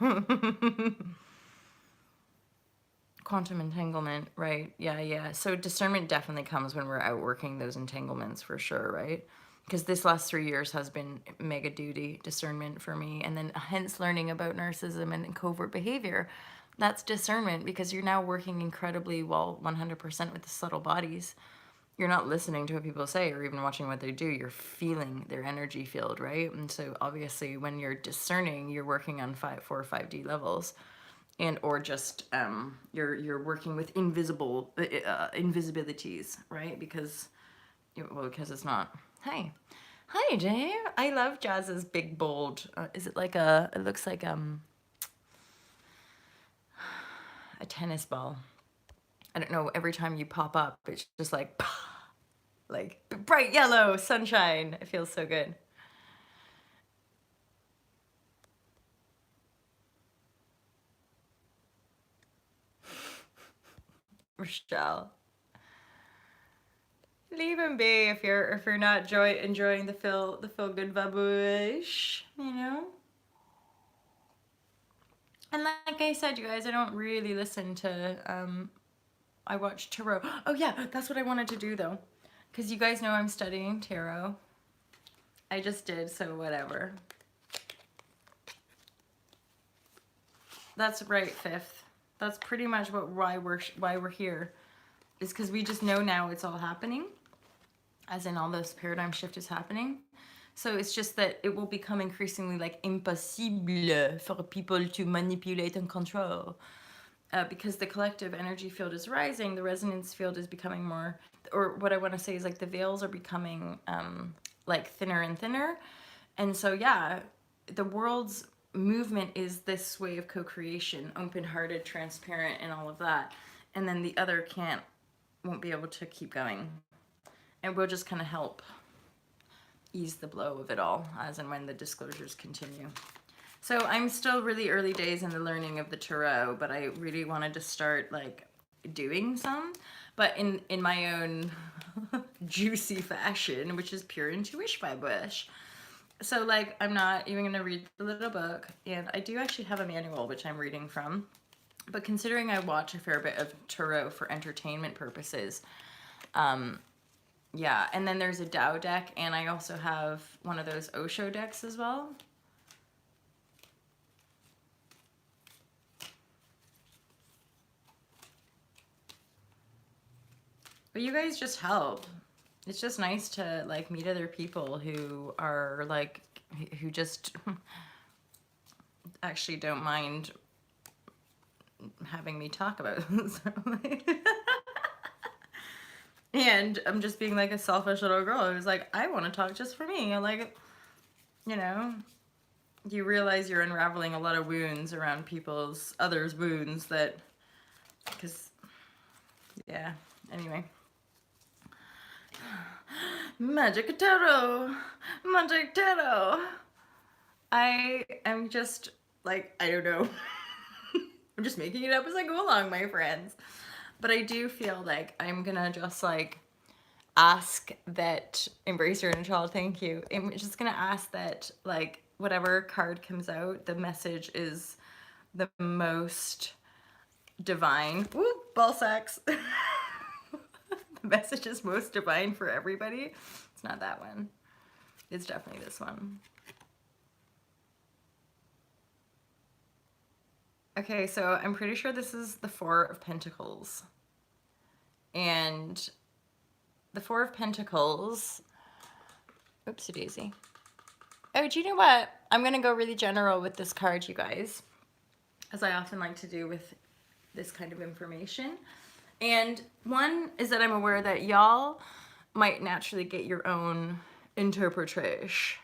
Speaker 1: Quantum entanglement, right? Yeah. So discernment definitely comes when we're outworking those entanglements for sure, right? Because this last 3 years has been mega duty discernment for me. And then hence learning about narcissism and covert behavior. That's discernment, because you're now working incredibly well 100% with the subtle bodies. You're not listening to what people say or even watching what they do. You're feeling their energy field, right? And so obviously when you're discerning, you're working on 4 or 5D levels. And or just you're working with invisible invisibilities, right? Because it's not. Hi Dave. I love Jazz's big bold. Is it like a? It looks like a tennis ball. I don't know. Every time you pop up, it's just like like bright yellow sunshine. It feels so good. Rochelle. Leave him be if you're not enjoying the feel good vibrashe, you know. And like I said, you guys, I don't really listen to. I watch tarot. Oh yeah, that's what I wanted to do though, because you guys know I'm studying tarot. I just did, so whatever. That's right, fifth. That's pretty much why we're here, is because we just know now it's all happening, as in all this paradigm shift is happening. So it's just that it will become increasingly like impossible for people to manipulate and control. Because the collective energy field is rising, the resonance field is becoming more, or what I want to say is like the veils are becoming like thinner and thinner. And so, yeah, the world's movement is this way of co-creation, open-hearted, transparent, and all of that. And then the other won't be able to keep going. And we'll just kind of help ease the blow of it all as and when the disclosures continue. So I'm still really early days in the learning of the tarot, but I really wanted to start like doing some, but in my own juicy fashion, which is pure intuition vibrashe. So like I'm not even gonna read the little book, and I do actually have a manual which I'm reading from. But considering I watch a fair bit of tarot for entertainment purposes, yeah, and then there's a Tao deck, and I also have one of those Osho decks as well. But you guys just help. It's just nice to like meet other people who are like who just actually don't mind having me talk about it. And I'm just being like a selfish little girl who's like, I want to talk just for me. I'm like, you know, you realize you're unraveling a lot of wounds around others' wounds that, because, yeah, anyway. Magic tarot, magic tarot. I am just like, I don't know. I'm just making it up as I go along, my friends. But I do feel like I'm gonna just like ask that, embrace your inner child, thank you. I'm just gonna ask that like whatever card comes out, the message is the most divine. Woo, ball sacks. The message is most divine for everybody. It's not that one. It's definitely this one. Okay, so I'm pretty sure this is the Four of Pentacles. And the Four of Pentacles, oopsie daisy. Oh, do you know what? I'm gonna go really general with this card, you guys, as I often like to do with this kind of information. And one is that I'm aware that y'all might naturally get your own interpretation.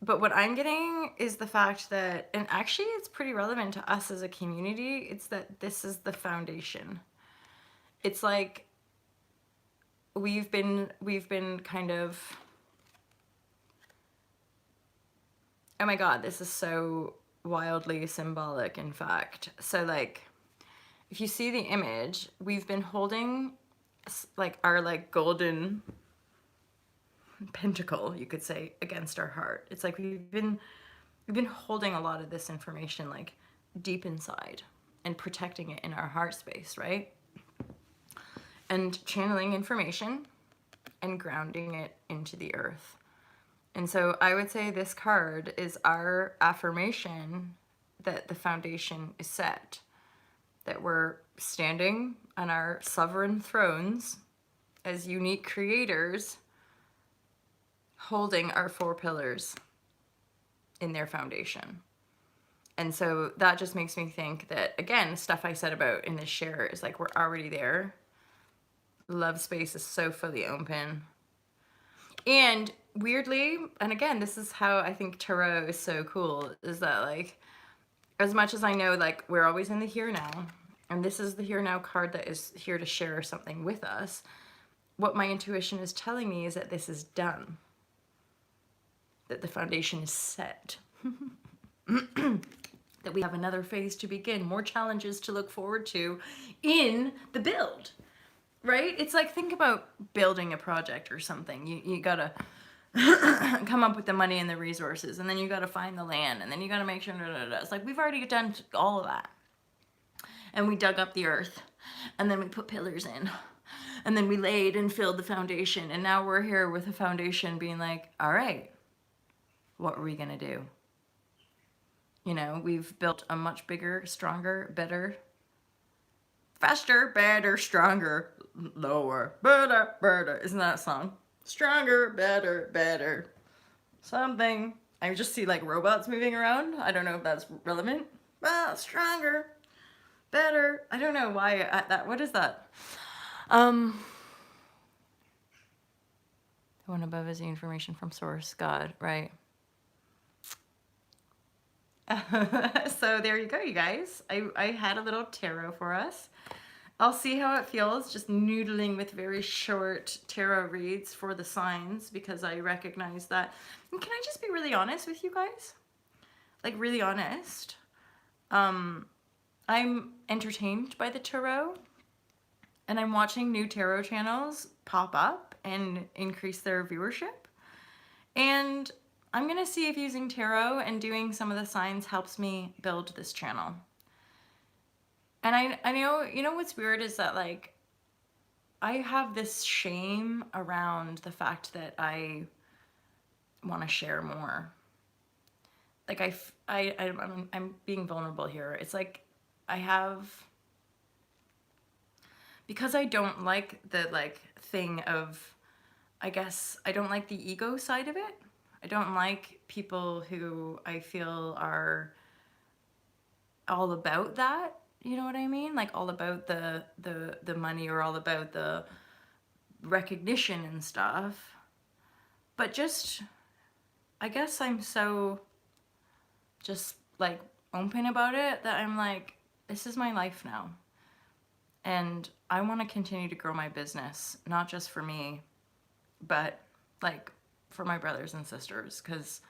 Speaker 1: But what I'm getting is the fact that, and actually it's pretty relevant to us as a community, it's that this is the foundation. It's like we've been kind of, oh my God, this is so wildly symbolic, in fact. So like, if you see the image, we've been holding like our like golden pentacle, you could say, against our heart. It's like we've been holding a lot of this information like deep inside and protecting it in our heart space, right? And channeling information and grounding it into the earth. And so I would say this card is our affirmation that the foundation is set, that we're standing on our sovereign thrones as unique creators, holding our four pillars in their foundation. And so that just makes me think that, again, stuff I said about in this share is like, we're already there. Love space is so fully open. And weirdly, and again, this is how I think tarot is so cool, is that like, as much as I know, like, we're always in the here now, and this is the here now card that is here to share something with us, what my intuition is telling me is that this is done. That the foundation is set. That we have another phase to begin, more challenges to look forward to in the build, right? It's like, think about building a project or something. You gotta come up with the money and the resources, and then you gotta find the land, and then you gotta make sure, it's like, we've already done all of that. And we dug up the earth, and then we put pillars in, and then we laid and filled the foundation, and now we're here with a foundation being like, all right, what are we gonna do? You know, we've built a much bigger, stronger, better, faster, better, stronger, lower, better, better. Isn't that a song? Stronger, better, better. Something. I just see like robots moving around. I don't know if that's relevant. Well, stronger, better. I don't know why what is that? The one above is the information from source, God, right? So there you go, you guys. I had a little tarot for us. I'll see how it feels, just noodling with very short tarot reads for the signs, because I recognize that. And can I just be really honest with you guys? Like, really honest. I'm entertained by the tarot, and I'm watching new tarot channels pop up and increase their viewership. And I'm gonna see if using tarot and doing some of the signs helps me build this channel. And I know, you know what's weird is that like, I have this shame around the fact that I want to share more. Like I'm being vulnerable here. It's like because I don't like the like thing of, I guess I don't like the ego side of it. I don't like people who I feel are all about that. You know what I mean? Like all about the money, or all about the recognition and stuff. But just, I guess I'm so just like open about it that I'm like, this is my life now. And I want to continue to grow my business, not just for me, but like for my brothers and sisters, because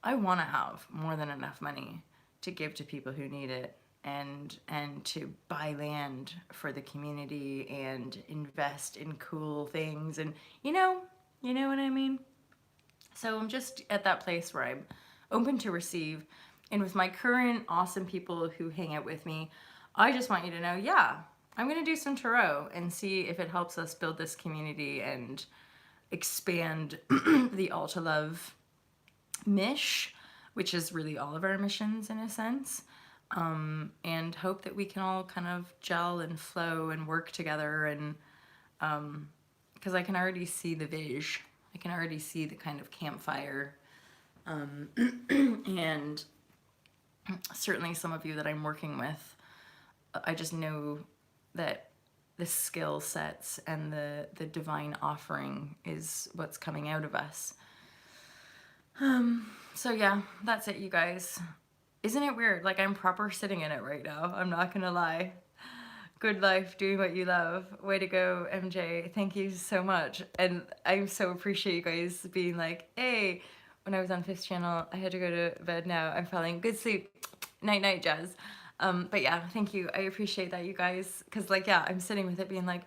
Speaker 1: I want to have more than enough money to give to people who need it, and to buy land for the community and invest in cool things, and you know what I mean? So I'm just at that place where I'm open to receive. And with my current awesome people who hang out with me, I just want you to know, yeah, I'm going to do some tarot and see if it helps us build this community and expand the Alta Love mish, which is really all of our missions in a sense. And hope that we can all kind of gel and flow and work together. And because I can already see the vision. I can already see the kind of campfire. And certainly some of you that I'm working with, I just know that the skill sets and the divine offering is what's coming out of us. So yeah, that's it, you guys. Isn't it weird? Like, I'm proper sitting in it right now. I'm not gonna lie. Good life, doing what you love. Way to go, MJ. Thank you so much. And I so appreciate you guys being like, hey, when I was on Fifth Channel, I had to go to bed now. I'm falling. Good sleep. Night, night, Jazz. But yeah, thank you. I appreciate that, you guys. Because, like, yeah, I'm sitting with it being like,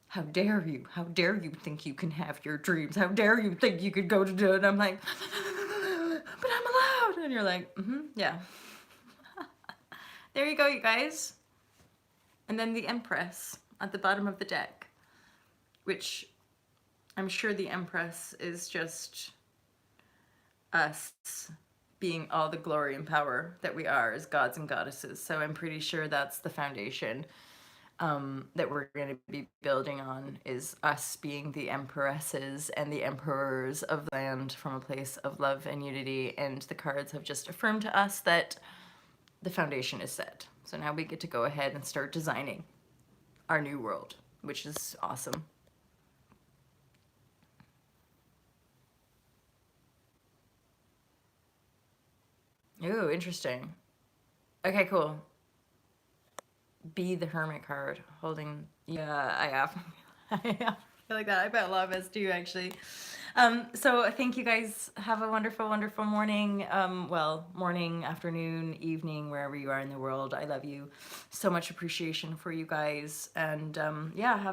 Speaker 1: how dare you? How dare you think you can have your dreams? How dare you think you could go to do it? And I'm like, but I'm allowed. And you're like, yeah. There you go, you guys. And then the Empress at the bottom of the deck, which I'm sure the Empress is just us being all the glory and power that we are as gods and goddesses. So I'm pretty sure that's the foundation that we're going to be building on, is us being the empresses and the emperors of the land from a place of love and unity. And the cards have just affirmed to us that the foundation is set. So now we get to go ahead and start designing our new world, which is awesome. Ooh, interesting. Okay, cool. Be the Hermit card, holding, yeah, I have. I have. I feel like that. I bet a lot of us do, actually. So thank you guys. Have a wonderful, wonderful morning. Well, morning, afternoon, evening, wherever you are in the world. I love you. So much appreciation for you guys. And yeah, have a